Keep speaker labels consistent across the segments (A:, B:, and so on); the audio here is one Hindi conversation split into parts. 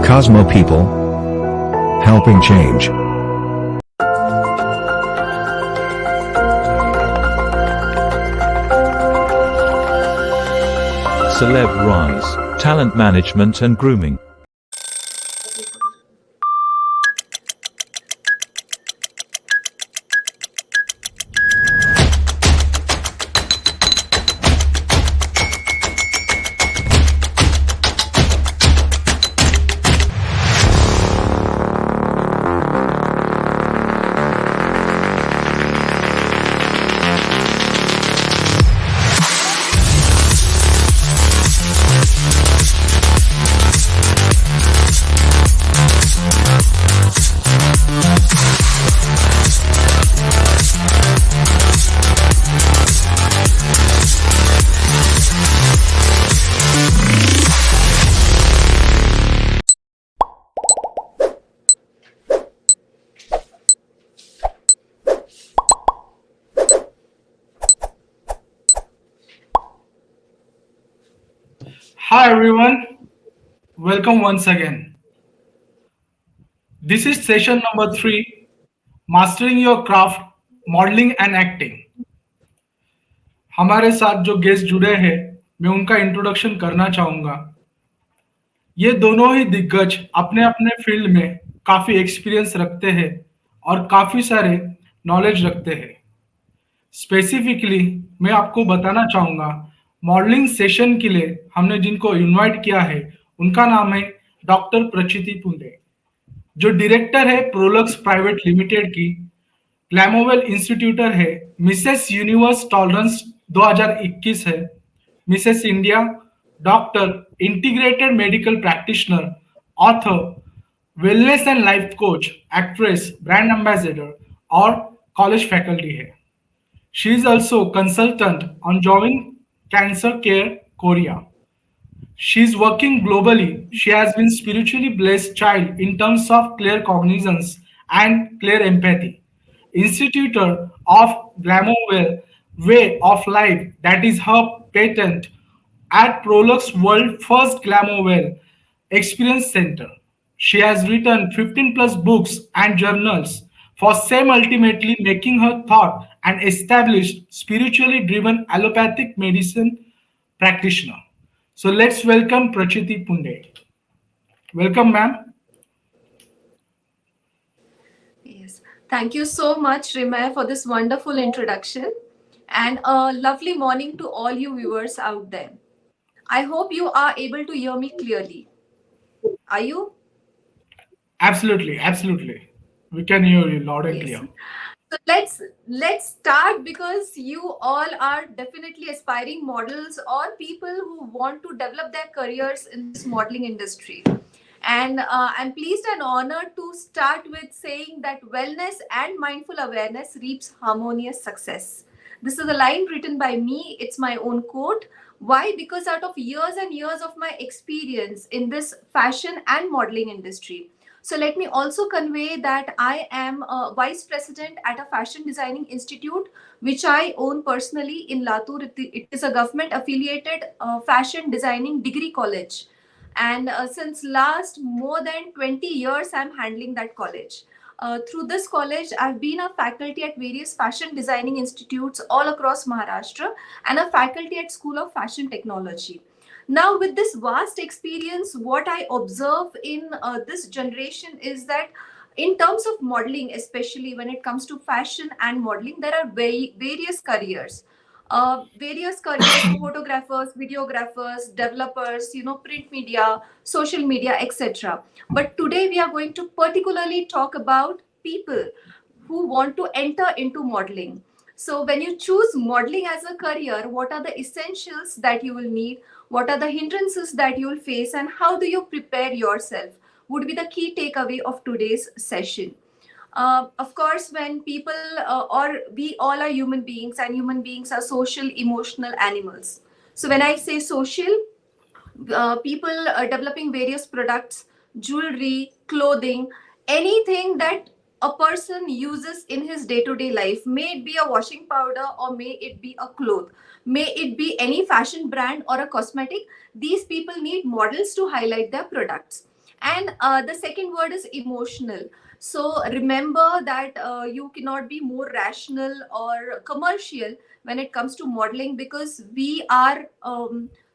A: Cosmo People, helping change.
B: Celeb Rise, Talent Management and Grooming.
C: Hi everyone, welcome once again. This is session number 3, Mastering Your Craft, Modeling and Acting. हमारे साथ जो गेस्ट जुड़े हैं, मैं उनका इंट्रोडक्शन करना चाहूँगा। ये दोनों ही दिग्गज अपने अपने फील्ड में काफ़ी एक्सपीरियंस रखते हैं और काफ़ी सारे नॉलेज रखते हैं। स्पेसिफिकली मैं आपको बताना चाहूँगा, मॉडलिंग सेशन के लिए हमने जिनको इनवाइट किया है, उनका नाम है डॉक्टर प्रचिति पुंडे, जो डायरेक्टर है प्रोलक्स प्राइवेट लिमिटेड की, ग्लैमोवेल इंस्टीट्यूटर है, मिसेस यूनिवर्स टॉलरेंस 2021 है, Mrs India, doctor, integrated medical practitioner, author, wellness and life coach, actress, brand ambassador और कॉलेज फैकल्टी है। She is also consultant on Joint Cancer Care Korea. She is working globally. She has been spiritually blessed child in terms of clear cognizance and clear empathy. Institutor of Glamourwell Way of Life, that is her patent at Prolux World First Glamourwell Experience Center. She has written 15 plus books and journals for same, ultimately making her thought and established spiritually driven allopathic medicine practitioner. So let's welcome Prachiti Punde. Welcome, ma'am.
D: Yes. Thank you so much, Rimay, for this wonderful introduction. And a lovely morning to all you viewers out there. I hope you are able to hear me clearly. Are you?
C: Absolutely, absolutely. We can hear you loud and
D: Yes.
C: clear.
D: So let's start, because you all are definitely aspiring models or people who want to develop their careers in this modeling industry. And I'm pleased and honored to start with saying that wellness and mindful awareness reaps harmonious success. This is a line written by me. It's my own quote. Why? Because out of years and years of my experience in this fashion and modeling industry. So let me also convey that I am a vice president at a fashion designing institute, which I own personally in Latur. It is a government affiliated fashion designing degree college. And since last more than 20 years, I'm handling that college. Through this college, I've been a faculty at various fashion designing institutes all across Maharashtra and a faculty at School of Fashion Technology. Now, with this vast experience, what I observe in this generation is that in terms of modeling, especially when it comes to fashion and modeling, there are various careers. Various careers, photographers, videographers, developers, print media, social media, etc. But today we are going to particularly talk about people who want to enter into modeling. So when you choose modeling as a career, what are the essentials that you will need? What are the hindrances that you will face, and how do you prepare yourself? Would be the key takeaway of today's session. Of course, when people or we all are human beings, and human beings are social, emotional animals. So when I say social, people are developing various products, jewelry, clothing, anything that a person uses in his day-to-day life, may it be a washing powder or may it be a cloth, may it be any fashion brand or a cosmetic. These people need models to highlight their products. And the second word is emotional. So remember that you cannot be more rational or commercial when it comes to modeling, because we are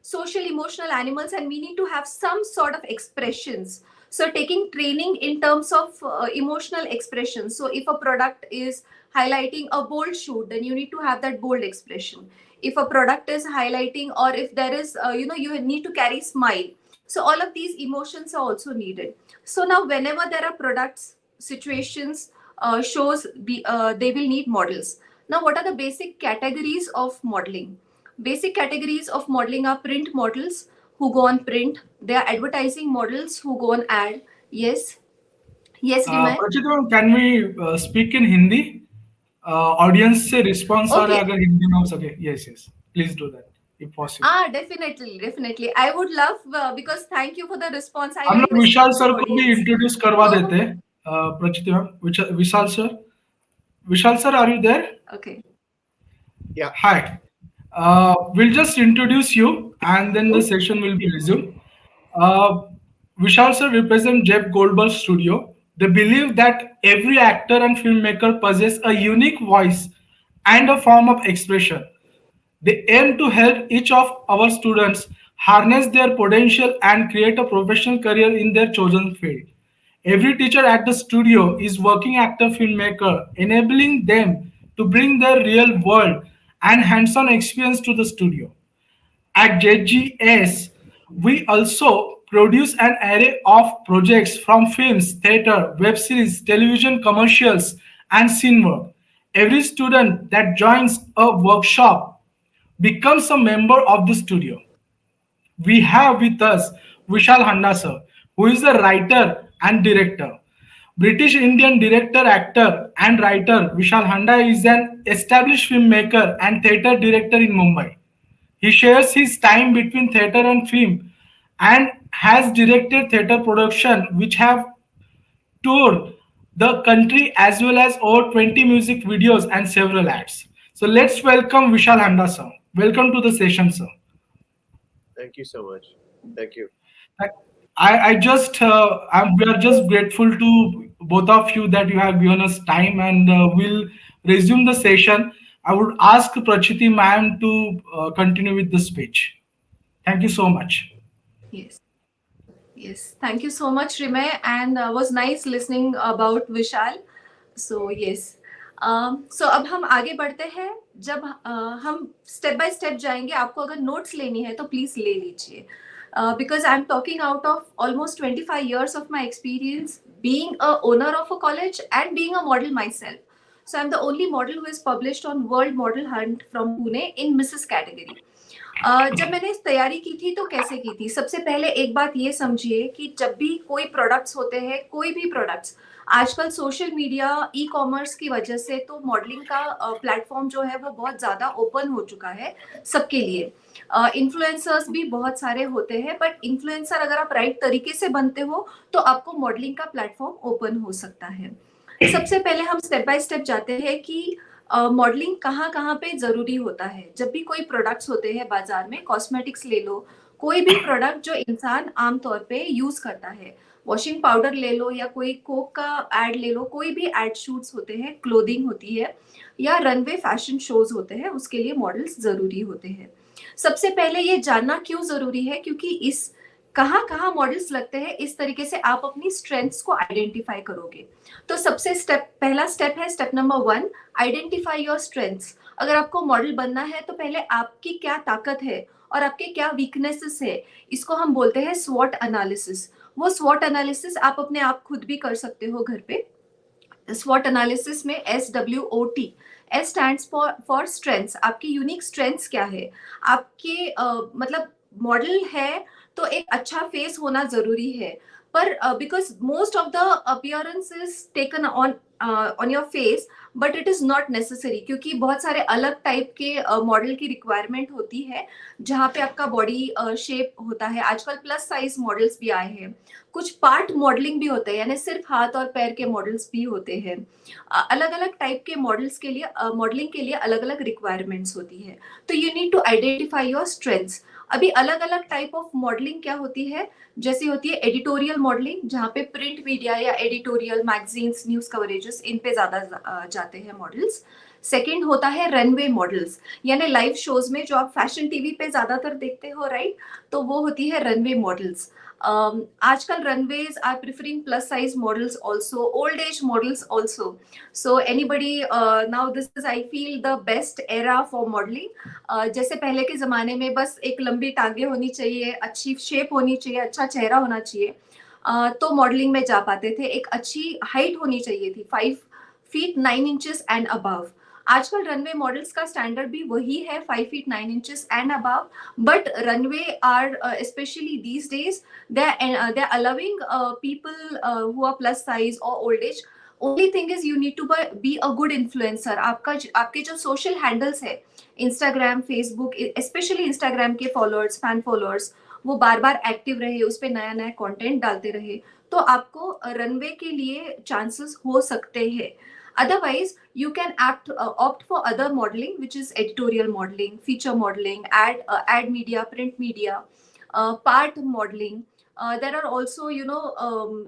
D: social emotional animals and we need to have some sort of expressions. So taking training in terms of emotional expressions. So if a product is highlighting a bold shoot, then you need to have that bold expression. If a product is highlighting, or if there is you need to carry smile, so all of these emotions are also needed. So now whenever there are products, situations, shows, they will need models. Now what are the basic categories of modeling? Basic categories of modeling are print models who go on print. There are advertising models who go on ad. Yes. Yes, Riman.
C: Prachit ma'am, can we speak in Hindi? Audience से रिस्पॉन्स आ रहा है,
D: Okay.
C: अगर हिंदी में हो सके. Yes yes, please do that if possible.
D: Definitely. I would love, because thank you for the response. I
C: हम
D: really
C: लोग
D: miss
C: विशाल
D: the
C: सर को भी
D: audience.
C: इंट्रोड्यूस करवा
D: So,
C: देते हैं. Prachit ma'am, Vishal sir, are you there?
D: okay.
E: Yeah.
C: Hi. We'll just introduce you and then the session will be resumed. Uh, Vishal sir represent Jeff Goldberg Studio. They believe that every actor and filmmaker possess a unique voice and a form of expression. They aim to help each of our students harness their potential and create a professional career in their chosen field. Every teacher at the studio is working actor filmmaker, enabling them to bring their real world and hands-on experience to the studio. At JGS, we also produce an array of projects from films, theater, web series, television commercials, and scene work. Every student that joins a workshop becomes a member of the studio. We have with us Vishal Handa sir, who is a writer and director. British Indian director, actor, and writer Vishal Handa is an established filmmaker and theatre director in Mumbai. He shares his time between theatre and film and has directed theatre production which have toured the country as well as over 20 music videos and several ads. So let's welcome Vishal Handa sir. Welcome to the session, sir.
E: Thank you so much. Thank you.
C: We are just grateful to both of you that you have given us time, and we'll resume the session. I would ask Prachiti ma'am to continue with the speech. Thank you so much.
D: Yes. Yes. Thank you so much, Rimay, and was nice listening about Vishal. So yes. So अब हम आगे बढ़ते हैं. जब हम स्टेप बाय स्टेप जाएंगे, आपको अगर नोट्स लेनी है तो प्लीज ले लीजिए. Because I'm talking out of almost 25 years of my experience being a owner of a college and being a model myself. So I'm the only model who is published on World Model Hunt from Pune in Mrs. category. जब मैंने इस तैयारी की थी तो कैसे की थी? सबसे पहले एक बात ये समझिए कि जब भी कोई प्रोडक्ट्स होते हैं, कोई भी प्रोडक्ट्स, आजकल सोशल मीडिया, ई कॉमर्स की वजह से तो मॉडलिंग का प्लेटफॉर्म जो है वो बहुत ज़्यादा ओपन हो चुका है सबके लिए. इन्फ्लुएंसर्स भी बहुत सारे होते हैं, बट इन्फ्लुएंसर अगर आप राइट तरीके से बनते हो तो आपको मॉडलिंग का प्लेटफॉर्म ओपन हो सकता है. सबसे पहले हम स्टेप बाय स्टेप जाते हैं कि मॉडलिंग कहाँ कहाँ पे जरूरी होता है. जब भी कोई प्रोडक्ट्स होते हैं बाजार में, कॉस्मेटिक्स ले लो, कोई भी प्रोडक्ट जो इंसान आमतौर पे यूज करता है, वॉशिंग पाउडर ले लो या कोई कोक का एड ले लो, कोई भी एड शूट्स होते हैं, क्लोथिंग होती है या रनवे फैशन शोज होते हैं, उसके लिए मॉडल्स जरूरी होते हैं. सबसे पहले ये जानना क्यों जरूरी है, क्योंकि इस कहाँ कहाँ मॉडल्स लगते हैं, इस तरीके से आप अपनी स्ट्रेंथ्स को आइडेंटिफाई करोगे. तो सबसे पहला स्टेप है step number 1, identify your strengths. अगर आपको मॉडल बनना है तो पहले आपकी क्या ताकत है और आपके क्या वीकनेसेस है, इसको हम बोलते हैं स्वॉट एनालिसिस. वो स्वॉट एनालिसिस आप अपने आप खुद भी कर सकते हो घर पे. स्वॉट एनालिसिस में SWOT, S stands for strengths. आपकी यूनिक स्ट्रेंथ्स क्या है, आपके मतलब मॉडल है तो एक अच्छा फेस होना जरूरी है, पर because most of the appearance is taken on your face, but it is not necessary, क्योंकि बहुत सारे अलग टाइप के मॉडल की रिक्वायरमेंट होती है जहाँ पे आपका बॉडी शेप होता है. आजकल प्लस साइज मॉडल्स भी आए हैं, कुछ पार्ट मॉडलिंग भी होते हैं, यानी सिर्फ हाथ और पैर के मॉडल्स भी होते हैं. अलग अलग टाइप के मॉडल्स के लिए, मॉडलिंग के लिए अलग अलग रिक्वायरमेंट्स होती है. तो you need to identify your strengths. अभी अलग अलग टाइप ऑफ मॉडलिंग क्या होती है, जैसी होती है एडिटोरियल मॉडलिंग, जहाँ पे प्रिंट मीडिया या एडिटोरियल मैगजीन्स, न्यूज कवरेजेस, इन पे ज्यादा जाते हैं मॉडल्स। सेकंड होता है रनवे मॉडल्स, यानी लाइव शोज में जो आप फैशन टीवी पे ज्यादातर देखते हो, राइट, तो वो होती है रनवे मॉडल्स। आजकल runways are preferring plus size models also, old age models also. So anybody, now this is I feel the best era for modelling. जैसे पहले के जमाने में बस एक लंबी टांगे होनी चाहिए, अच्छी शेप होनी चाहिए, अच्छा चेहरा होना चाहिए, तो मॉडलिंग में जा पाते थे। एक अच्छी हाइट होनी चाहिए थी, 5 फीट 9 इंचेस एंड अबव। आजकल रनवे मॉडल्स का स्टैंडर्ड भी वही है, 5 feet 9 inches and above. But runway are specially these days they're allowing people who are plus size or old age. Only thing is you need to be a good influencer. आपके जो सोशल हैंडल्स है, इंस्टाग्राम, फेसबुक, स्पेशली इंस्टाग्राम के फॉलोअर्स, फैन फॉलोअर्स, वो बार बार एक्टिव रहे, उस पर नया नया कंटेंट डालते रहे, तो आपको रनवे के लिए चांसेस हो सकते हैं। Otherwise, you can opt for other modeling, which is editorial modeling, feature modeling, ad media, print media, part modeling. There are also,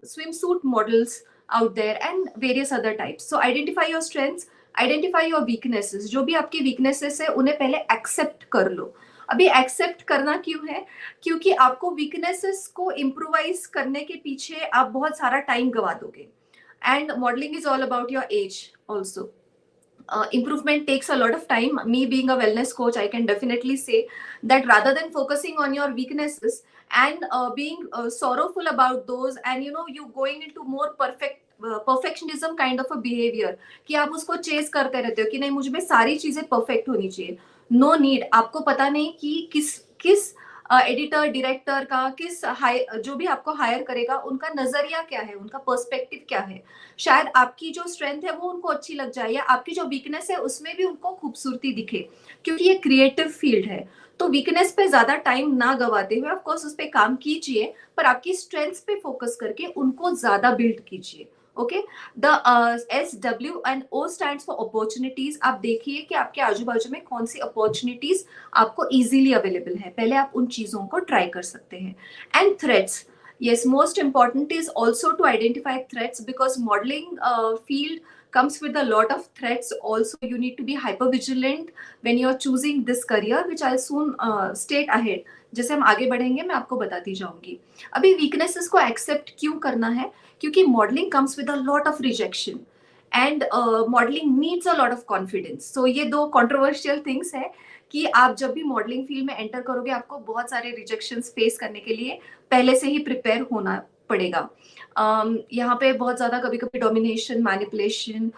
D: swimsuit models out there and various other types. So identify your strengths, identify your weaknesses. जो भी आपकी weaknesses है, उन्हें पहले accept कर लो। अभी एक्सेप्ट करना क्यों है? क्योंकि आपको वीकनेसेस को इम्प्रोवाइज करने के पीछे आप बहुत सारा टाइम गवा दोगे। And modeling is all about your age also. Improvement takes a lot of time. Me being a wellness coach, I can definitely say that rather than focusing on your weaknesses and being sorrowful about those, and you going into more perfectionism kind of a behavior, कि आप उसको चेस करते रहते हो कि नहीं मुझ में सारी चीजें परफेक्ट होनी चाहिए। No need. आपको पता नहीं कि किस एडिटर, डायरेक्टर का, जो भी आपको हायर करेगा, उनका नजरिया क्या है, उनका पर्सपेक्टिव क्या है। शायद आपकी जो स्ट्रेंथ है वो उनको अच्छी लग जाए, या आपकी जो वीकनेस है उसमें भी उनको खूबसूरती दिखे, क्योंकि ये क्रिएटिव फील्ड है। तो वीकनेस पे ज्यादा टाइम ना गवाते हुए, ऑफ कोर्स उस पे काम कीजिए, पर आपकी स्ट्रेंथ्स पे फोकस करके उनको ज्यादा बिल्ड कीजिए। Okay, the SWO stands for opportunities. आप देखिए कि आपके आजू बाजू में कौन सी अपॉर्चुनिटीज आपको इजीली अवेलेबल है, पहले आप उन चीजों को ट्राई कर सकते हैं। And threats, yes, most important is also to identify threats, because modeling field comes with a lot of threats also. You need to be hyper vigilant when you're choosing this career, which I'll soon state ahead. जैसे हम आगे बढ़ेंगे मैं आपको बताती जाऊंगी। अभी वीकनेसेस को एक्सेप्ट क्यों करना है? क्योंकि modelling comes with a lot of rejection and modelling needs a lot of confidence. So ये दो कंट्रोवर्शियल थिंग्स है कि आप जब भी मॉडलिंग फील्ड में एंटर करोगे, आपको बहुत सारे रिजेक्शंस फेस करने के लिए पहले से ही प्रिपेयर होना पड़ेगा। यहाँ पे बहुत ज्यादा कभी कभी डोमिनेशन, मैनिपुलेशन,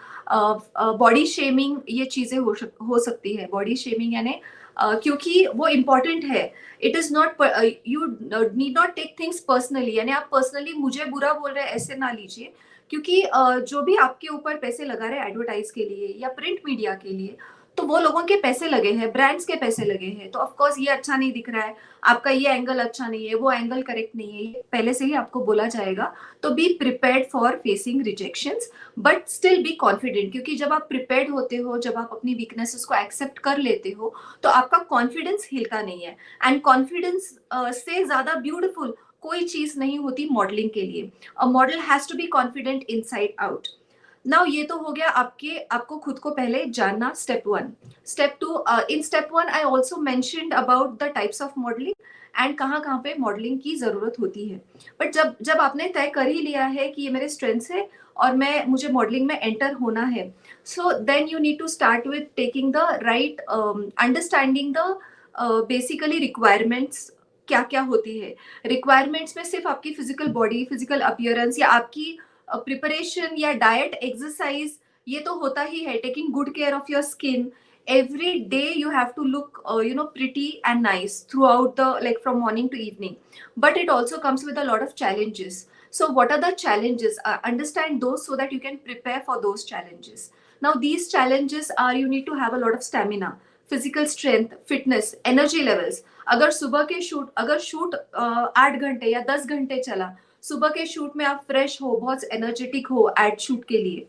D: बॉडी शेमिंग, ये चीजें हो सकती है। बॉडी शेमिंग यानी क्योंकि वो इम्पोर्टेंट है, it is not, you need not take things personally, यानी आप पर्सनली मुझे बुरा बोल रहे हैं ऐसे ना लीजिए, क्योंकि जो भी आपके ऊपर पैसे लगा रहे हैं एडवर्टाइज के लिए या प्रिंट मीडिया के लिए, तो वो लोगों के पैसे लगे हैं, ब्रांड्स के पैसे लगे हैं। तो ऑफ कोर्स ये अच्छा नहीं दिख रहा है, आपका ये एंगल अच्छा नहीं है, वो एंगल करेक्ट नहीं है, ये पहले से ही आपको बोला जाएगा। तो be prepared for facing rejections, but still be confident, क्योंकि जब आप प्रिपेयर्ड होते हो, जब आप अपनी वीकनेसेस को एक्सेप्ट कर लेते हो, तो आपका कॉन्फिडेंस हिलता नहीं है। एंड कॉन्फिडेंस से ज्यादा ब्यूटिफुल कोई चीज नहीं होती मॉडलिंग के लिए। A model has to be confident inside out. Now ये तो हो गया आपको खुद को पहले जानना, step 1। Step 2, in step 1 I also mentioned about the types of modelling and कहाँ पे मॉडलिंग की जरूरत होती है। बट जब आपने तय कर ही लिया है कि ये मेरे स्ट्रेंथ्स है और मुझे मॉडलिंग में एंटर होना है, so then you need to start with taking the right understanding the basically requirements क्या क्या होती है। रिक्वायरमेंट्स में सिर्फ आपकी फिजिकल बॉडी, फिजिकल अपीयरेंस, या आपकी प्रिपरेशन या डाइट, एक्सरसाइज, ये तो होता ही है। Taking good care of your skin, every day you have to look pretty and nice throughout the, like from morning to evening, but it also comes with a lot of challenges. So what are the challenges? Understand those so that you can prepare for those challenges. Now these challenges are, you need to have a lot of stamina, physical strength, fitness, energy levels. अगर सुबह के शूट 8 घंटे या 10 घंटे चला, सुबह के शूट में आप फ्रेश हो, बहुत एनर्जेटिक हो एड शूट के लिए,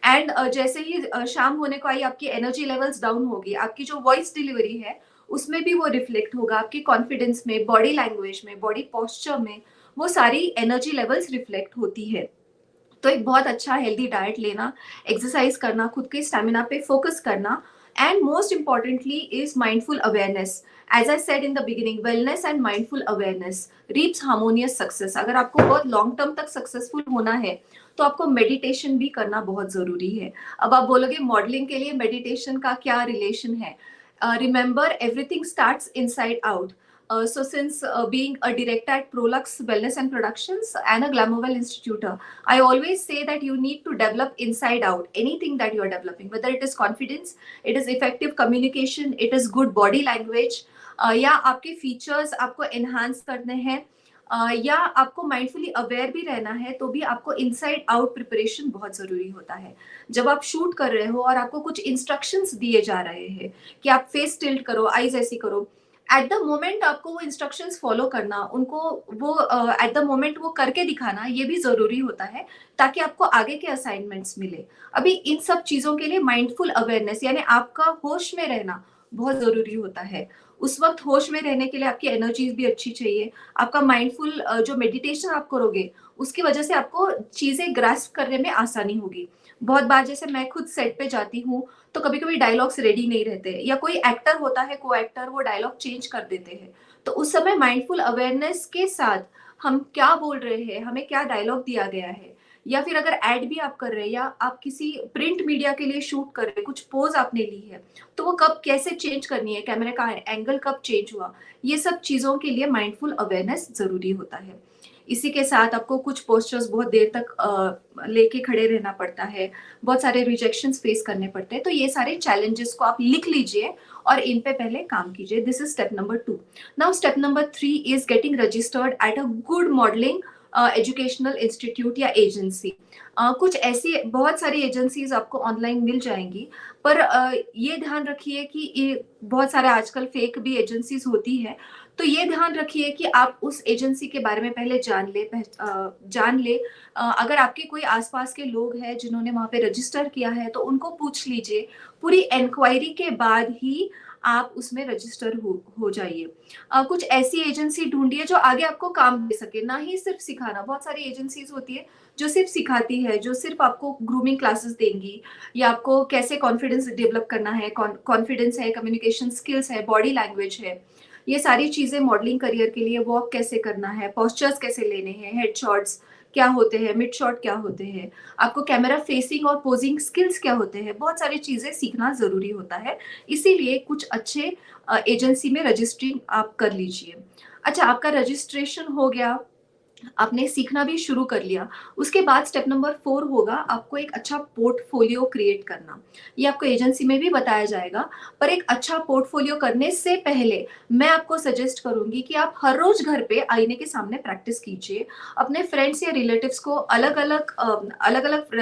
D: एंड जैसे ही शाम होने को आई, आपकी एनर्जी लेवल्स डाउन होगी, आपकी जो वॉइस डिलीवरी है उसमें भी वो रिफ्लेक्ट होगा, आपके कॉन्फिडेंस में, बॉडी लैंग्वेज में, बॉडी पोस्चर में, वो सारी एनर्जी लेवल्स रिफ्लेक्ट होती है। तो एक बहुत अच्छा हेल्दी डाइट लेना, एक्सरसाइज करना, खुद के स्टेमिना पे फोकस करना, and most importantly is mindful awareness. As I said in the beginning, wellness and mindful awareness reaps harmonious success. अगर आपको बहुत लॉन्ग टर्म तक सक्सेसफुल होना है तो आपको मेडिटेशन भी करना बहुत जरूरी है। अब आप बोलोगे मॉडलिंग के लिए मेडिटेशन का क्या रिलेशन है? Remember, everything starts inside out. So since being a director at Prolux Wellness and Productions and a Glamourwell Institutor, I always say that you need to develop inside out anything that you are developing, whether it is confidence, it is effective communication, it is good body language, या आपके features आपको enhance करने हैं, या आपको mindfully aware भी रहना है, तो भी आपको inside out preparation बहुत जरूरी होता है। जब आप शूट कर रहे हो और आपको कुछ instructions दिए जा रहे हैं कि आप face tilt करो, eyes ऐसी करो, एट द मोमेंट आपको वो इंस्ट्रक्शंस फॉलो करना, उनको वो एट द मोमेंट वो करके दिखाना, ये भी जरूरी होता है ताकि आपको आगे के असाइनमेंट्स मिले। अभी इन सब चीजों के लिए माइंडफुल अवेयरनेस यानी आपका होश में रहना बहुत जरूरी होता है। उस वक्त होश में रहने के लिए आपकी एनर्जीज भी अच्छी चाहिए। आपका माइंडफुल जो मेडिटेशन आप करोगे उसकी वजह से आपको चीजें ग्रास्प करने में आसानी होगी। बहुत बार जैसे मैं खुद सेट पे जाती हूँ तो कभी कभी डायलॉग्स रेडी नहीं रहते, या कोई एक्टर होता है को एक्टर, वो डायलॉग चेंज कर देते हैं, तो उस समय माइंडफुल अवेयरनेस के साथ हम क्या बोल रहे हैं, हमें क्या डायलॉग दिया गया है, या फिर अगर एड भी आप कर रहे हैं या आप किसी प्रिंट मीडिया के लिए शूट कर रहे हैं, कुछ पोज आपने ली है तो वो कब कैसे चेंज करनी है, कैमरे का एंगल कब चेंज हुआ, ये सब चीजों के लिए माइंडफुल अवेयरनेस जरूरी होता है। इसी के साथ आपको कुछ पोस्चर्स बहुत देर तक लेके खड़े रहना पड़ता है, बहुत सारे रिजेक्शंस फेस करने पड़ते हैं, तो ये सारे चैलेंजेस को आप लिख लीजिए और इन पे पहले काम कीजिए। This is step number 2। Now step number 3 is getting registered at a good modelling educational institute या एजेंसी। कुछ ऐसी बहुत सारी एजेंसीज आपको ऑनलाइन मिल जाएंगी, पर ये ध्यान रखिए कि ये बहुत सारे आजकल फेक भी एजेंसीज होती है, तो ये ध्यान रखिए कि आप उस एजेंसी के बारे में पहले जान ले। अगर आपके कोई आसपास के लोग हैं जिन्होंने वहां पे रजिस्टर किया है तो उनको पूछ लीजिए, पूरी इंक्वायरी के बाद ही आप उसमें रजिस्टर हो जाइए। कुछ ऐसी एजेंसी ढूंढिए जो आगे आपको काम दे सके, ना ही सिर्फ सिखाना। बहुत सारी एजेंसीज होती है जो सिर्फ सिखाती है, जो सिर्फ आपको ग्रूमिंग क्लासेस देंगी या आपको कैसे कॉन्फिडेंस डेवलप करना है, कॉन्फिडेंस है, कम्युनिकेशन स्किल्स है, बॉडी लैंग्वेज है, ये सारी चीजें मॉडलिंग करियर के लिए, वॉक कैसे करना है, पोस्चर्स कैसे लेने हैं, हेड शॉट्स क्या होते हैं, मिड शॉट क्या होते हैं, आपको कैमरा फेसिंग और पोजिंग स्किल्स क्या होते हैं, बहुत सारी चीजें सीखना जरूरी होता है। इसीलिए कुछ अच्छे एजेंसी में रजिस्ट्रिंग आप कर लीजिए। अच्छा, आपका रजिस्ट्रेशन हो गया, आपने सीखना भी शुरू कर लिया, उसके बाद स्टेप नंबर 4 होगा आपको एक अच्छा पोर्टफोलियो क्रिएट करना। ये आपको एजेंसी में भी बताया जाएगा, पर एक अच्छा पोर्टफोलियो करने से पहले मैं आपको सजेस्ट करूंगी कि आप हर रोज घर पे आईने के सामने प्रैक्टिस कीजिए। अपने फ्रेंड्स या रिलेटिव्स को अलग अलग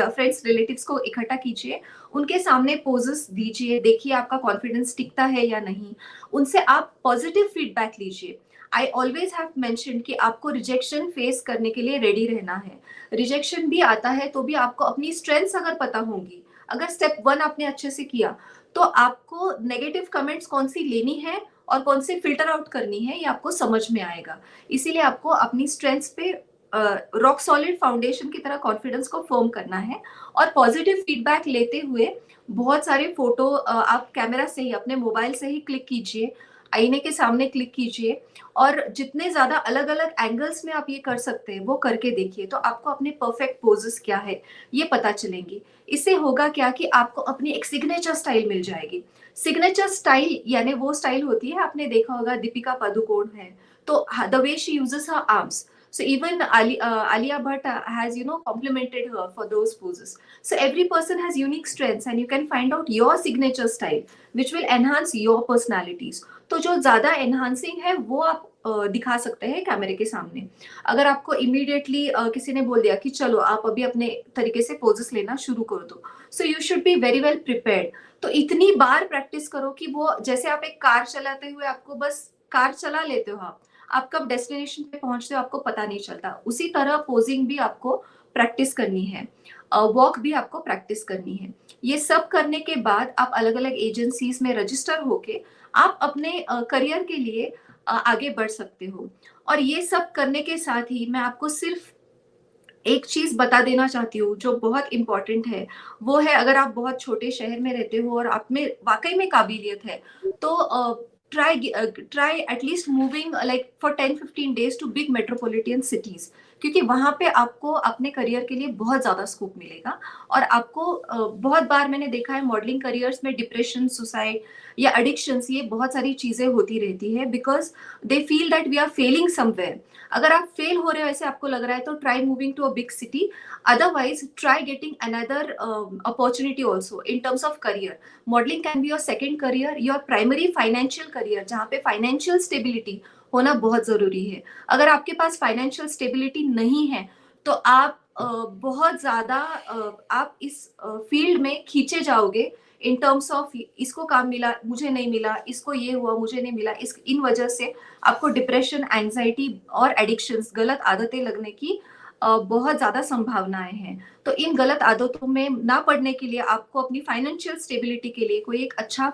D: फ्रेंड्स रिलेटिव्स को इकट्ठा कीजिए, उनके सामने पोजेस दीजिए, देखिए आपका कॉन्फिडेंस टिकता है या नहीं, उनसे आप पॉजिटिव फीडबैक लीजिए। आई ऑलवेज हैव मेंशन कि आपको रिजेक्शन फेस करने के लिए रेडी रहना है। रिजेक्शन भी आता है तो भी आपको अपनी स्ट्रेंथ्स अगर पता होंगी, अगर स्टेप 1 आपने अच्छे से किया तो आपको नेगेटिव कमेंट्स कौन सी लेनी है और कौन सी फिल्टर आउट करनी है ये आपको समझ में आएगा। इसीलिए आपको अपनी स्ट्रेंथ्स पे रॉक सॉलिड फाउंडेशन की तरह कॉन्फिडेंस को फर्म करना है और पॉजिटिव फीडबैक लेते हुए बहुत सारे फोटो आप कैमरा से ही, अपने मोबाइल से ही क्लिक कीजिए, आईने के सामने क्लिक कीजिए और जितने ज्यादा अलग अलग एंगल्स में आप ये कर सकते हैं वो करके देखिए, तो आपको अपने परफेक्ट पोजेस क्या है ये पता चलेंगी। इससे होगा क्या कि आपको अपनी एक सिग्नेचर स्टाइल मिल जाएगी। सिग्नेचर स्टाइल यानी वो स्टाइल होती है, आपने देखा होगा दीपिका पादुकोण है तो the way she uses her arms, so even Alia Bhatt has complimented her for those poses. So every person has unique strengths and you can find out your signature style which will enhance your personalities. तो जो ज्यादा एनहांसिंग है वो आप दिखा सकते हैं कैमरे के सामने। अगर आपको इमीडिएटली किसी ने बोल दिया कि चलो आप अभी अपने तरीके से पोजेस लेना शुरू कर दो, so you should be very well prepared. तो इतनी बार प्रैक्टिस करो कि वो, जैसे आप एक कार चलाते हुए आपको बस कार चला लेते हो, आप कब डेस्टिनेशन पे पहुंचते हो आपको पता नहीं चलता, उसी तरह पोजिंग भी आपको प्रैक्टिस करनी है, वॉक भी आपको प्रैक्टिस करनी है। ये सब करने के बाद आप अलग अलग एजेंसीज में रजिस्टर होके आप अपने करियर के लिए आगे बढ़ सकते हो। और ये सब करने के साथ ही मैं आपको सिर्फ एक चीज बता देना चाहती हूँ जो बहुत इंपॉर्टेंट है, वो है अगर आप बहुत छोटे शहर में रहते हो और आप में वाकई में काबिलियत है, तो try at least moving like for 10-15 days to big metropolitan cities, क्योंकि वहां पे आपको अपने करियर के लिए बहुत ज्यादा स्कोप मिलेगा। और आपको बहुत बार मैंने देखा है मॉडलिंग करियर्स में डिप्रेशन, सुसाइड या एडिक्शंस, ये बहुत सारी चीजें होती रहती है because they feel that we are failing somewhere. अगर आप फेल हो रहे हो ऐसे आपको लग रहा है तो try moving to a big city, otherwise try getting another opportunity also in terms of career. Modelling can be your second career, your primary financial career, जहाँ पे फाइनेंशियल स्टेबिलिटी होना बहुत जरूरी है। अगर आपके पास फाइनेंशियल स्टेबिलिटी नहीं है तो आप बहुत ज्यादा आप इस फील्ड में खींचे जाओगे इन टर्म्स ऑफ इसको काम मिला मुझे नहीं मिला, इसको ये हुआ मुझे नहीं मिला, इस इन वजह से आपको डिप्रेशन, एंजाइटी और एडिक्शंस, गलत आदतें लगने की बहुत ज्यादा संभावनाएं हैं। तो इन गलत आदतों में ना पड़ने के लिए आपको अपनी फाइनेंशियल स्टेबिलिटी के लिए कोई एक अच्छा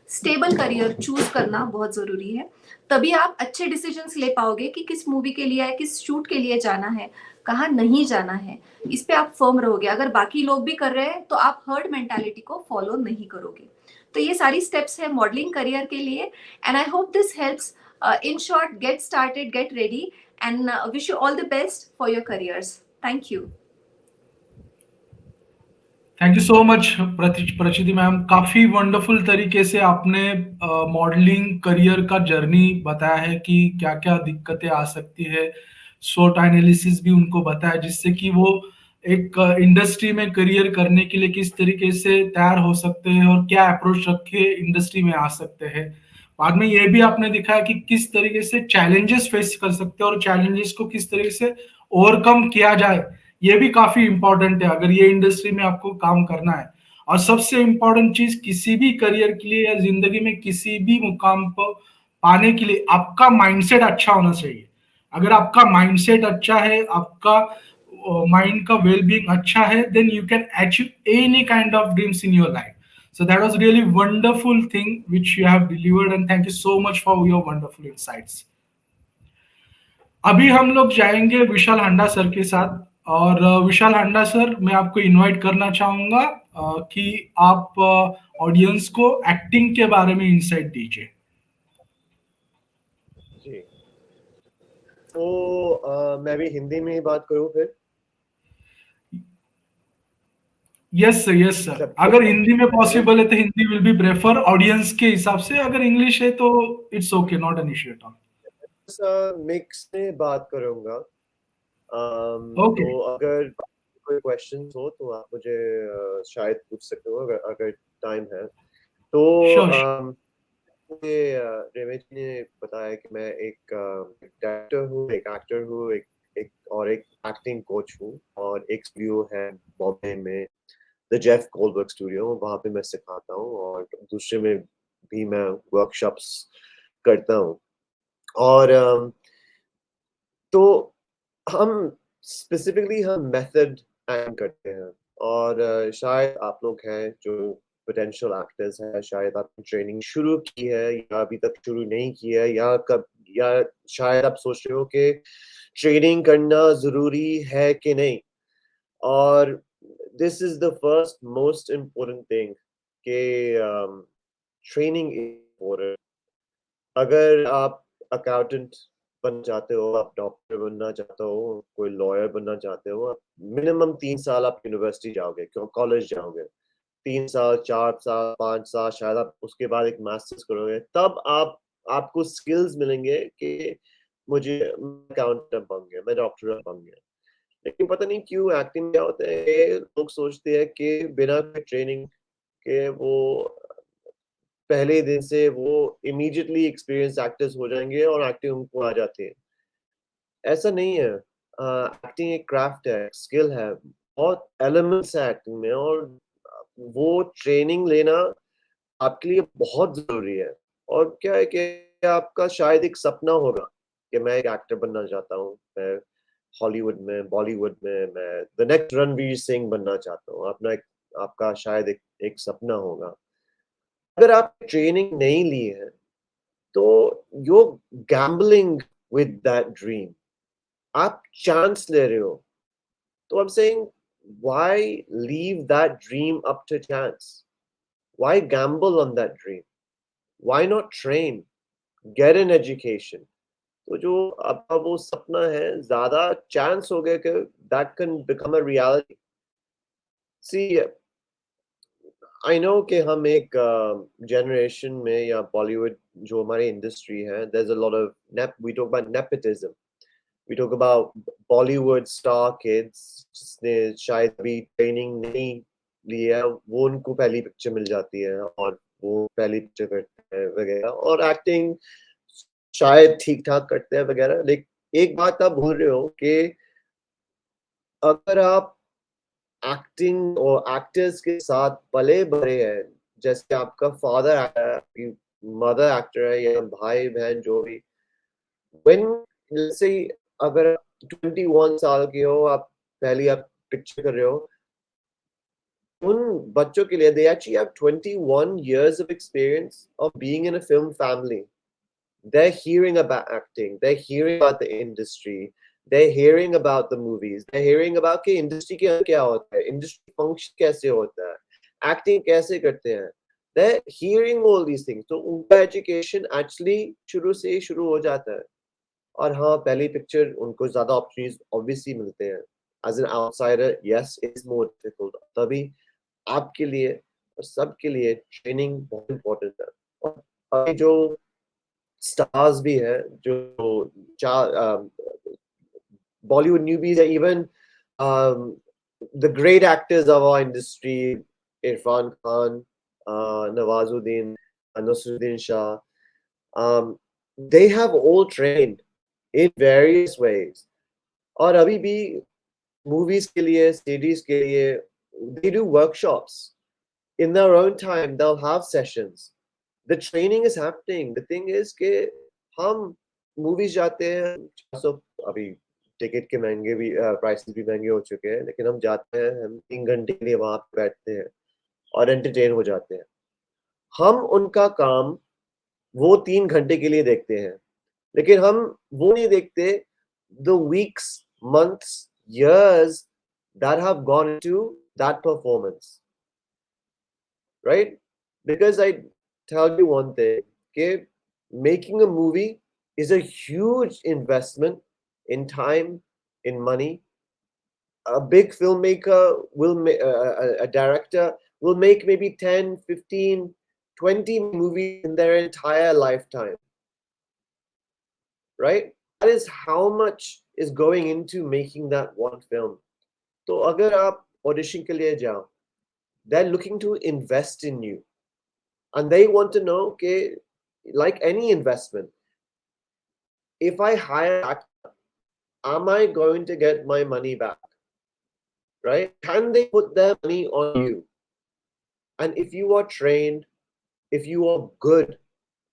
D: स्टेबल करियर चूज करना बहुत जरूरी है। तभी आप अच्छे डिसीजंस ले पाओगे कि किस मूवी के लिए है, किस शूट के लिए जाना है, कहाँ नहीं जाना है। इस पे आप फर्म रहोगे। अगर बाकी लोग भी कर रहे हैं तो आप हर्ड मेंटालिटी को फॉलो नहीं करोगे। तो ये सारी स्टेप्स है मॉडलिंग करियर के लिए। And I hope this helps. In short, get started, get ready, and wish you all the best for your careers. Thank you.
C: Thank you so much Prachiti ma'am, काफी वंडरफुल तरीके से आपने मॉडलिंग करियर का जर्नी बताया है कि क्या क्या दिक्कतें आ सकती है। SWOT एनालिसिस भी उनको बताया जिससे कि वो एक इंडस्ट्री में करियर करने के लिए किस तरीके से तैयार हो सकते हैं और क्या अप्रोच रख के इंडस्ट्री में आ सकते हैं। बाद में ये भी आपने दिखाया कि किस तरीके से चैलेंजेस फेस कर सकते हैं और चैलेंजेस को किस तरीके से ओवरकम किया जाए, ये भी काफी इंपॉर्टेंट है अगर ये इंडस्ट्री में आपको काम करना है। और सबसे इंपॉर्टेंट चीज, किसी भी करियर के लिए या जिंदगी में किसी भी मुकाम पर पाने के लिए आपका माइंडसेट अच्छा होना चाहिए। अगर आपका माइंडसेट अच्छा है, आपका माइंड का वेलबींग अच्छा है, then you can achieve any kind of dreams in your life. So that was really wonderful thing which you have delivered and thank you so much for your wonderful insights. अभी हम लोग जाएंगे विशाल हांडा सर के साथ। और विशाल हांडा सर, मैं आपको इनवाइट करना चाहूंगा कि आप ऑडियंस को एक्टिंग के बारे में इंसाइट दीजिए।
E: जी, तो मैं भी हिंदी में ही बात करूं फिर।
C: यस सर, अगर हिंदी में पॉसिबल है तो Hindi will be prefer audience के हिसाब से, अगर इंग्लिश है तो it's okay, not an issue at all.
E: Mix में बात करूंगा।
C: ओके,
E: तो अगर कोई क्वेश्चन हो तो आप मुझे शायद पूछ सकते हो अगर टाइम है तो।
C: श्योर।
E: रेमेश ने बताया कि मैं एक डायरेक्टर हूँ, एक एक्टर हूँ, एक और एक एक्टिंग कोच हूँ, और एक स्टूडियो है बॉम्बे में, द जेफ कोलबर्ग स्टूडियो, वहाँ पे मैं सिखाता हूँ, और दूसरे में भी मैं वर्कशॉप्स करता हूँ। और तो हम स्पेसिफिकली हम मेथड एंड करते हैं, और शायद आप लोग हैं जो पोटेंशियल एक्टर्स हैं, शायद आपने ट्रेनिंग शुरू की है या अभी तक शुरू नहीं की है, या शायद आप सोच रहे हो कि ट्रेनिंग करना जरूरी है कि नहीं। और this is the first most important thing कि ट्रेनिंग इम्पोर्टेंट। अगर आप अकाउंटेंट बनना चाहते हो, आप डॉक्टर बनना चाहते हो, कोई लॉयर बनना चाहते हो, आप मिनिमम 3 साल आप यूनिवर्सिटी जाओगे, कॉलेज जाओगे, 3 साल, 4 साल, 5 साल, शायद आप उसके बाद एक मास्टर्स करोगे, तब आपको स्किल्स मिलेंगे कि मुझे अकाउंटेंट बन गया, मैं डॉक्टर बन गया। लेकिन पता नहीं क्यों एक्टिंग क्या होता है, लोग सोचते हैं कि बिना ट्रेनिंग के वो पहले दिन से वो इमीडिएटली एक्सपीरियंस एक्टर्स हो जाएंगे और एक्टिंग उनको आ जाती है। ऐसा नहीं है। एक्टिंग एक क्राफ्ट है, स्किल है, बहुत एलिमेंट्स है एक्टिंग में, और वो ट्रेनिंग लेना आपके लिए बहुत जरूरी है। और क्या है कि आपका शायद एक सपना होगा कि मैं एक एक्टर बनना चाहता हूँ, मैं हॉलीवुड में, बॉलीवुड में मैं द नेक्स्ट रणवीर सिंह बनना चाहता हूँ। आपका शायद एक सपना होगा। अगर आप ट्रेनिंग नहीं ली है तो you're gambling with that dream. आप chance ले रहे हो. So I'm saying, why leave that dream up to chance? Why gamble on that dream? Why not train? Get an education. तो जो आपका वो सपना है ज़्यादा chance हो गया कि that can become a reality. See, I know कि हम एक generation में या Bollywood जो हमारी industry है, there's a lot of we talk about nepotism. We talk about Bollywood star kids जिसने शायद अभी ट्रेनिंग नहीं लिया है, वो उनको पहली पिक्चर मिल जाती है और वो पहली पिक्चर करते हैं वगैरह और एक्टिंग शायद ठीक ठाक करते हैं वगैरह. लेकिन एक बात आप भूल रहे हो कि अगर आप एक्टिंग और एक्टर्स के साथ पले बड़े हैं, जैसे आपका फादर एक्टर है, आपकी मदर एक्टर है या भाई बहन जो भी, when let's say अगर 21 साल के हो, आप पहली आप पिक्चर कर रहे हो, उन बच्चों के लिए they actually have 21 years of experience of being in a film family. They're hearing about acting, they're hearing about the industry, they're hearing about the movies, they're hearing about कि industry के अंदर क्या होता है, industry function कैसे होता है, acting कैसे करते हैं. They're hearing all these things. तो उनका education actually शुरू से ही शुरू हो जाता है. और हाँ, पहली पिक्चर उनको ज़्यादा opportunities obviously मिलते हैं. As an outsider, yes, it's more difficult. तभी आपके लिए और सबके लिए training बहुत important है. और अभी जो stars भी हैं, जो Bollywood newbies are even the great actors of our industry, Irfan Khan, Nawazuddin, Nasruddin Shah, they have all trained in various ways. और अभी भी movies के लिए, series के लिए, they do workshops. In their own time, they'll have sessions. The training is happening. The thing is कि हम movies जाते हैं, so अभी टिकट के महंगे भी प्राइसेस भी महंगे हो चुके हैं, लेकिन हम जाते हैं, हम 3 घंटे के लिए वहां पे बैठते हैं और एंटरटेन हो जाते हैं. हम उनका काम वो 3 घंटे के लिए देखते हैं, लेकिन हम वो नहीं देखते the weeks, months, years that have gone into that performance, right? Because I tell you one thing, okay, making a movie is a huge investment in time, in money. A big filmmaker will a director will make maybe 10, 15, 20 movies in their entire lifetime, right? That is how much is going into making that one film. So अगर आप audition के लिए जाओ, they're looking to invest in you, and they want to know, okay, like any investment, if I hire an actor, am I going to get my money back? Right? Can they put their money on you? And if you are trained, if you are good,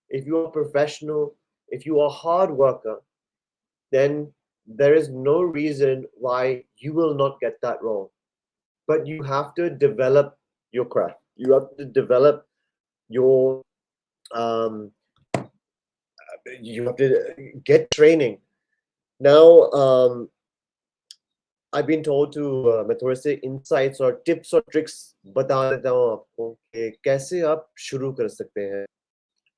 E: if you are professional, if you are a hard worker, then there is no reason why you will not get that role. But you have to develop your craft. You have to develop your you have to get training. Now I've been told to मैं थोड़े से insights और tips और tricks बता देता हूँ आपको कि कैसे आप शुरू कर सकते हैं.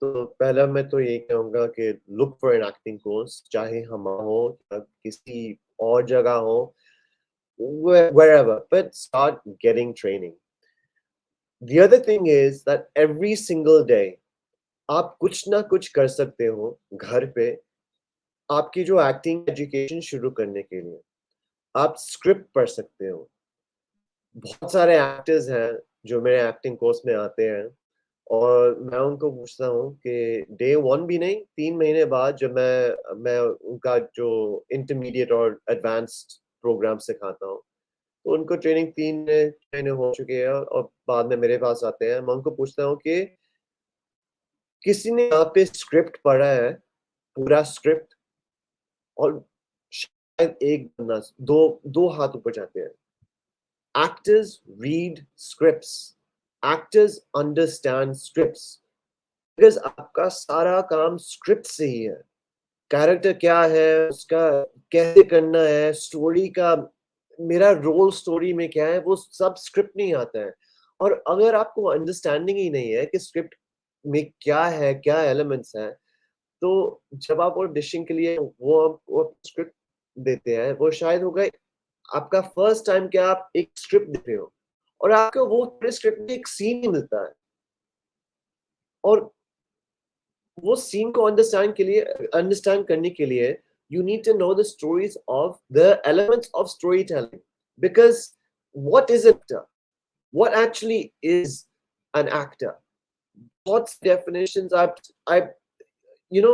E: तो पहला मैं तो ये कहूँगा कि look for an acting course, चाहे हमारा हो या किसी और जगह हो, wherever, but start getting training. The other thing is that every single day आप कुछ ना कुछ कर सकते हो घर पे आपकी जो एक्टिंग एजुकेशन शुरू करने के लिए. आप स्क्रिप्ट पढ़ सकते हो. बहुत सारे एक्टर्स हैं जो मेरे एक्टिंग कोर्स में आते हैं और मैं उनको पूछता हूँ कि डे 1 भी नहीं, 3 महीने बाद जब मैं उनका जो इंटरमीडिएट और एडवांस्ड प्रोग्राम सिखाता हूँ, तो उनको ट्रेनिंग 3 महीने हो चुके हैं और बाद में मेरे पास आते हैं. मैं उनको पूछता हूँ कि किसी ने यहाँ पे स्क्रिप्ट पढ़ा है, पूरा स्क्रिप्ट, और शायद एक बंदा, दो हाथ ऊपर जाते हैं. Actors read scripts. Actors understand scripts. Because आपका सारा काम स्क्रिप्ट से ही है। कैरेक्टर क्या है, उसका कैसे करना है, स्टोरी का मेरा रोल स्टोरी में क्या है, वो सब स्क्रिप्ट नहीं आता है। और अगर आपको अंडरस्टैंडिंग ही नहीं है कि स्क्रिप्ट में क्या है, क्या एलिमेंट्स हैं, तो जब आप ऑडिशन के लिए वो स्क्रिप्ट देते हैं, वो शायद होगा आपका फर्स्ट टाइम कि आप एक स्क्रिप्ट देख रहे हो और आपको वो पूरे स्क्रिप्ट में एक सीन ही मिलता है, और वो सीन को अंडरस्टैंड करने के लिए you need to know the stories of the elements of storytelling, because what is an actor, what actually is an actor, what's definitions I you know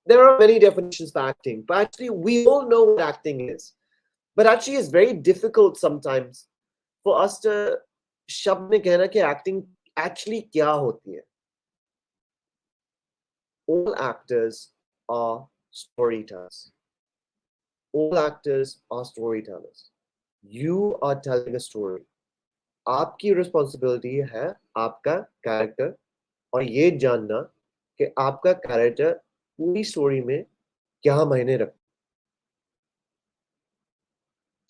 E: there are many definitions for acting, but actually we all know what acting is, but actually it's very difficult sometimes for us to शब्द में कहना कि acting actually क्या होती है। All actors are storytellers. All actors are storytellers. You are telling a story. आपकी रिस्पॉन्सिबिलिटी है आपका कैरेक्टर और ये जानना कि आपका कैरेक्टर पूरी स्टोरी में क्या मायने रखता।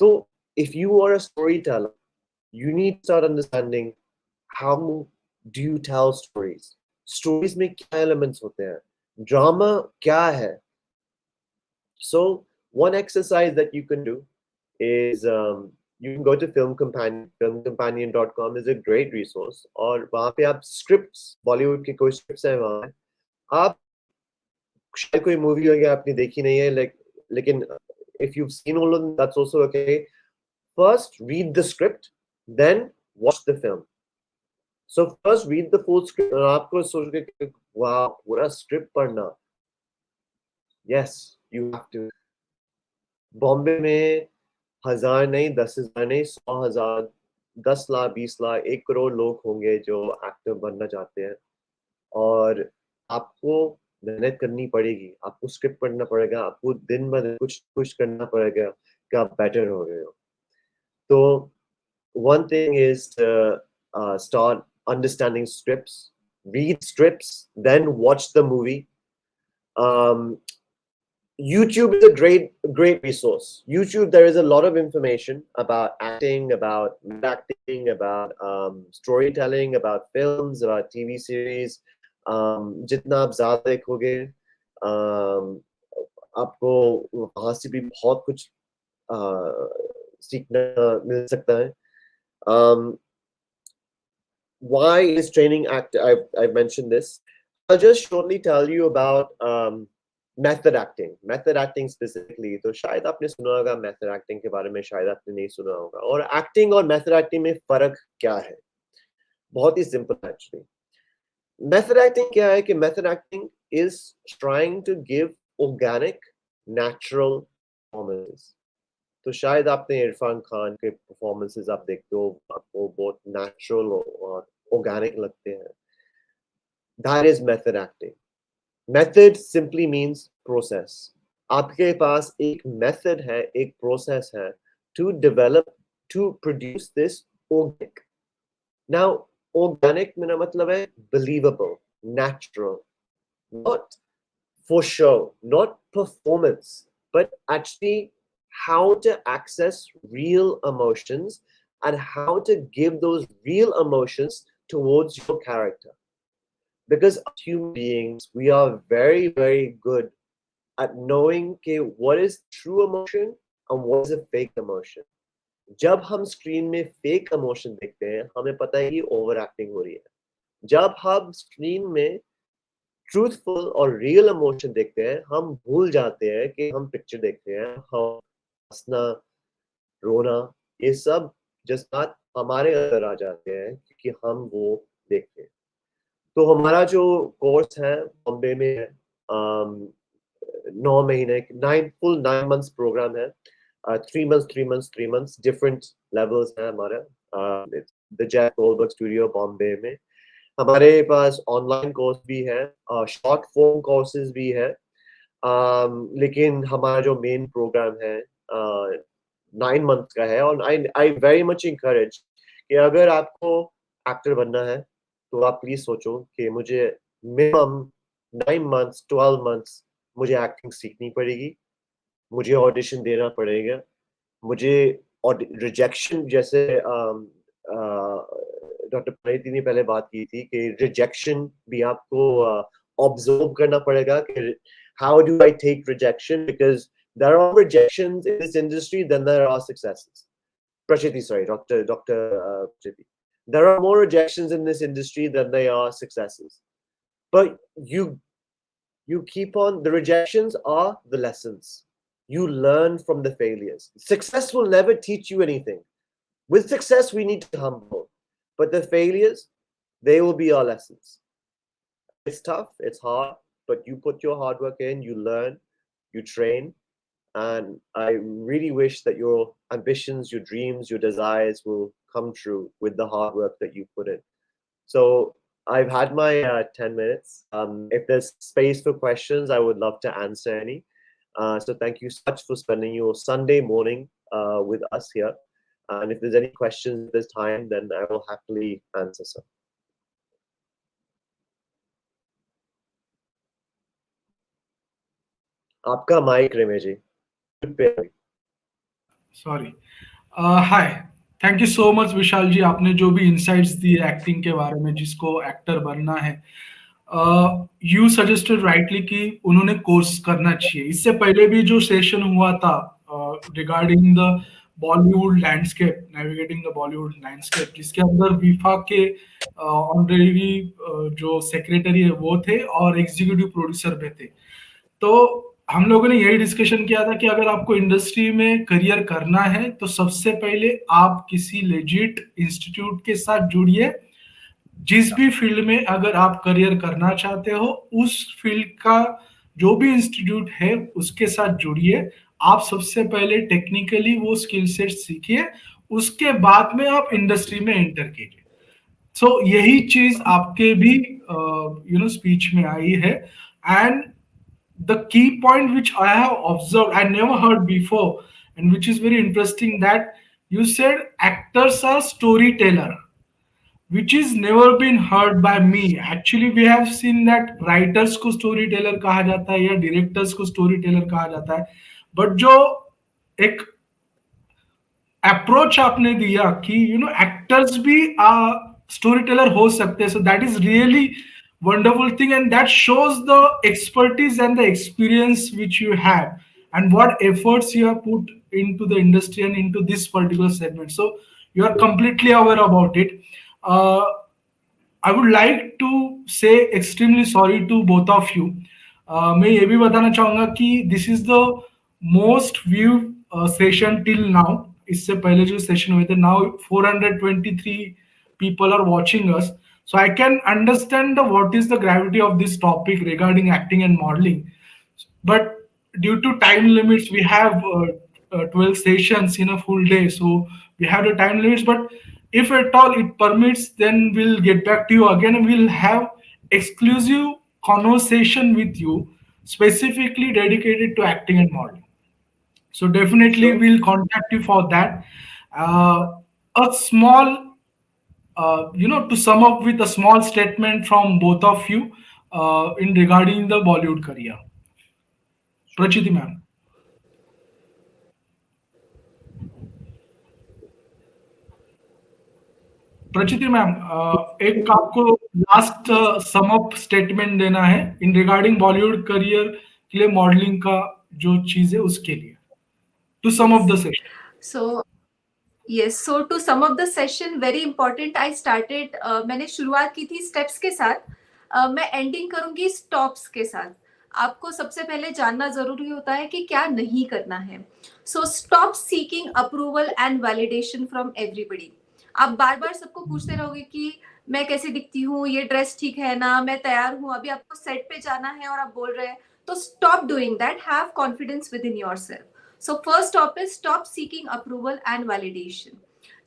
E: तो if you are a storyteller, you need to start understanding how do you tell stories. Stories में क्या elements होते हैं, ड्रामा क्या है। So one exercise that you can do is you can go to Film Companion. Filmcompanion.com is a great resource. और वहाँ पे आप scripts, Bollywood के कोई scripts हैं वहाँ, आप शायद कोई मूवी होगी आपने देखी नहीं है, लेकिन if you've seen all of them, that's also okay. First read the script, then watch the film. So first read the full script और आपको सोच के वाह पूरा script पढ़ना, yes you have to. Bombay में 1000 नहीं, 10,000 नहीं, 100,000, 10 लाख, 20 लाख, 1 करोड़ लोग होंगे जो एक्टर बनना चाहते हैं, और आपको मेहनत करनी पड़ेगी, आपको स्क्रिप्ट पढ़ना पड़ेगा, आपको दिन ब दिन कुछ करना पड़ेगा कि आप बेटर हो रहे हो। तो one thing is to start understanding scripts, read scripts, then watch the movie. YouTube is a great resource. YouTube, there is a lot of information about acting, about acting, about storytelling, about films, about TV series. जितना आप ज़्यादा देखोगे, आपको वहाँ से भी बहुत कुछ सीखना मिल सकता है। Why is training act? I've mentioned this. I'll just shortly tell you about method acting. Method acting specifically. तो शायद आपने सुना होगा method acting के बारे में, शायद आपने नहीं सुना होगा। और acting और method acting में फर्क क्या है? बहुत ही simple actually. Method acting क्या है कि method acting is trying to give organic, natural performances. तो शायद आपने इरफान खान के performances आप देखते हो, आपको बहुत natural और organic लगते हैं। That is method acting. Method simply means process. आपके पास एक method है, एक process है to develop, to produce this organic. Now, organic मेरा मतलब है believable, natural, not for show, not performance, but actually how to access real emotions and how to give those real emotions towards your character. Because human beings, we are very, very good at knowing what is true emotion and what is a fake emotion. जब हम स्क्रीन में फेक इमोशन देखते हैं, हमें पता है कि ओवर एक्टिंग हो रही है। जब हम स्क्रीन में ट्रूथफुल और रियल इमोशन देखते हैं, हम भूल जाते हैं कि हम पिक्चर देख रहे हैं। हम हंसना, रोना, ये सब जज्बात हमारे अंदर आ जाते हैं क्योंकि हम वो देखते हैं। तो हमारा जो कोर्स है बॉम्बे में है, 9 महीने, 9 months प्रोग्राम है। 3 months, 3 months, 3 months, different levels है हमारा। The Jack Goldberg studio Bombay में। हमारे पास ऑनलाइन कोर्स भी है, शॉर्ट फॉर्म कोर्सेज भी है, लेकिन हमारा जो मेन प्रोग्राम है 9 months का है। और आई वेरी मच इंकरेज कि अगर आपको एक्टर बनना है तो आप प्लीज सोचो कि मुझे मिनिमम 9 months 12 months मुझे एक्टिंग सीखनी पड़ेगी, मुझे ऑडिशन देना पड़ेगा, मुझे रिजेक्शन जैसे डॉक्टर प्रणीति ने पहले बात की थी कि रिजेक्शन भी आपको ऑब्जर्व करना पड़ेगा कि how do I take rejection, because there are rejections in this industry than there are successes. Prachiti, sorry, Dr. Prachiti. There are more rejections in this industry than there are successes. But you keep on, the rejections are the lessons. You learn from the failures. Success will never teach you anything. With success, we need to humble. But the failures, they will be our lessons. It's tough, it's hard, but you put your hard work in, you learn, you train. And I really wish that your ambitions, your dreams, your desires will come true with the hard work that you put in. So I've had my 10 minutes. If there's space for questions, I would love to answer any. So thank you so much for spending your Sunday morning with us here. And if there's any questions this time, then I will happily answer some. आपका mic Ramesh ji.
C: Sorry. Hi, thank you so much Vishal ji, आपने जो भी इंसाइट्स दिए एक्टिंग के बारे में, जिसको एक्टर बनना है, यू सजेस्टेड राइटली कि उन्होंने कोर्स करना चाहिए. इससे पहले भी जो सेशन हुआ था regarding the Bollywood landscape, navigating the Bollywood landscape, जिसके अंदर विफा के ऑनरेरी जो सेक्रेटरी है वो थे और एग्जीक्यूटिव प्रोड्यूसर भी थे. तो हम लोगों ने यही डिस्कशन किया था कि अगर आपको इंडस्ट्री में करियर करना है तो सबसे पहले आप किसी लेजिट इंस्टीट्यूट के साथ जुड़िए. जिस भी फील्ड में अगर आप करियर करना चाहते हो, उस फील्ड का जो भी इंस्टीट्यूट है उसके साथ जुड़िए. आप सबसे पहले टेक्निकली वो स्किल सेट सीखिए, उसके बाद में आप इंडस्ट्री में एंटर कीजिए. सो यही चीज आपके भी स्पीच में आई है. And the key point which I have observed, I never heard before, and which is very interesting, that you said actors are storyteller, which is never been heard by me. Actually, we have seen that writers को storyteller कहा जाता है या directors को storyteller कहा जाता है. But जो एक अप्रोच आपने दिया कि एक्टर्स भी स्टोरी टेलर हो सकते हैं, so that is really wonderful thing, and that shows the expertise and the experience which you have and what efforts you have put into the industry and into this particular segment. So you are completely aware about it. I would like to say extremely sorry to both of you. मैं ये भी बताना चाहूंगा कि this is the most viewed session till now. इससे पहले जो सेशन हुए थे, now 423 people are watching us. So I can understand what is the gravity of this topic regarding acting and modeling. But due to time limits, we have 12 sessions in a full day. So we have the time limits. But if at all it permits, then we'll get back to you again and we'll have exclusive conversation with you specifically dedicated to acting and modeling. So definitely we'll contact you for that. A small to sum up with a small statement from both of you in regarding the Bollywood career. Prachiti ma'am. Prachiti ma'am, एक आपको लास्ट सम अप स्टेटमेंट देना है इन रिगार्डिंग बॉलीवुड करियर के लिए मॉडलिंग का जो चीज है उसके लिए, to sum up the session.
D: So Yes, so to sum up the session, very important. I started, मैंने शुरुआत की थी स्टेप्स के साथ, मैं एंडिंग करूंगी स्टॉप्स के साथ. आपको सबसे पहले जानना जरूरी होता है कि क्या नहीं करना है. So stop seeking approval and validation from everybody. आप बार बार सबको पूछते रहोगे कि मैं कैसे दिखती हूँ, ये ड्रेस ठीक है ना, मैं तैयार हूँ, अभी आपको सेट पे जाना है और आप बोल रहे हैं. तो stop doing that, have confidence with in yourself. So first stop is stop seeking approval and validation.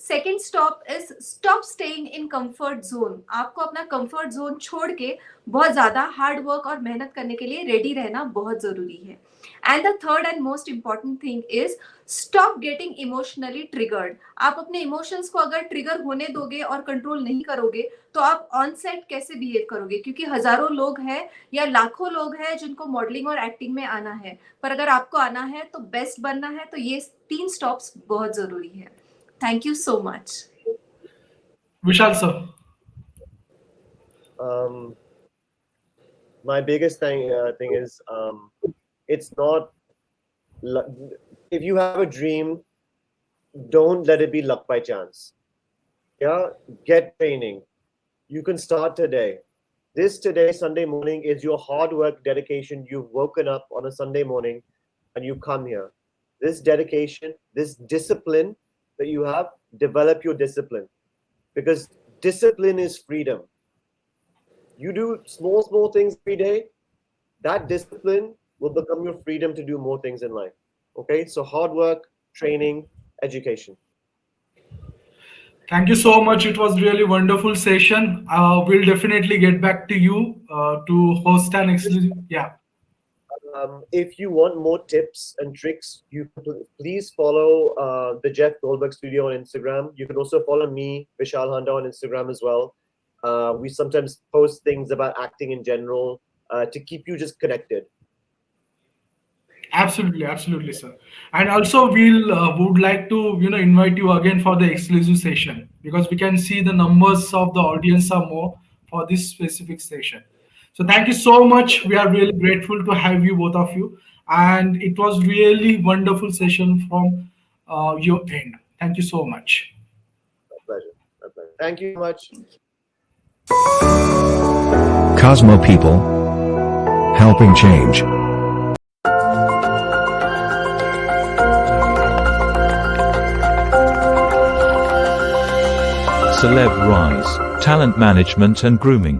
D: Second stop is stop staying in comfort zone. आपको अपना comfort zone छोड़ के बहुत ज़्यादा hard work और मेहनत करने के लिए ready रहना बहुत ज़रूरी है. And the third and most important thing is stop getting emotionally triggered. आप अपने इमोशंस को अगर ट्रिगर होने दोगे और कंट्रोल नहीं करोगे तो आप ऑन सेट कैसे बिहेव करोगे, क्योंकि हजारों लोग हैं या लाखों लोग हैं जिनको मॉडलिंग और एक्टिंग में आना है, पर अगर आपको आना है तो बेस्ट बनना है, तो ये 3 स्टॉप्स बहुत जरूरी है. Thank you so much.
C: Vishal sir.
E: My biggest thing is it's not if you have a dream, don't let it be luck by chance. Yeah, get training. You can start today. Today, Sunday morning, is your hard work, dedication. You've woken up on a Sunday morning and you come here. This dedication, this discipline that you have, develop your discipline, because discipline is freedom. You do small things every day, that discipline will become your freedom to do more things in life. Okay, so hard work, training, education.
C: Thank you so much. It was really wonderful session. We'll definitely get back to you to host an exclusive. Yeah.
E: If you want more tips and tricks, you please follow the Jeff Goldberg Studio on Instagram. You can also follow me, Vishal Handa, on Instagram as well. We sometimes post things about acting in general to keep you just connected.
C: Absolutely, sir. And also, we'll would like to invite you again for the exclusive session, because we can see the numbers of the audience are more for this specific session. So thank you so much. We are really grateful to have you, both of you, and it was really wonderful session from your end. Thank you so much.
E: My pleasure. Thank you much.
A: Cosmo People, helping change.
B: Celeb Rise, Talent Management and Grooming.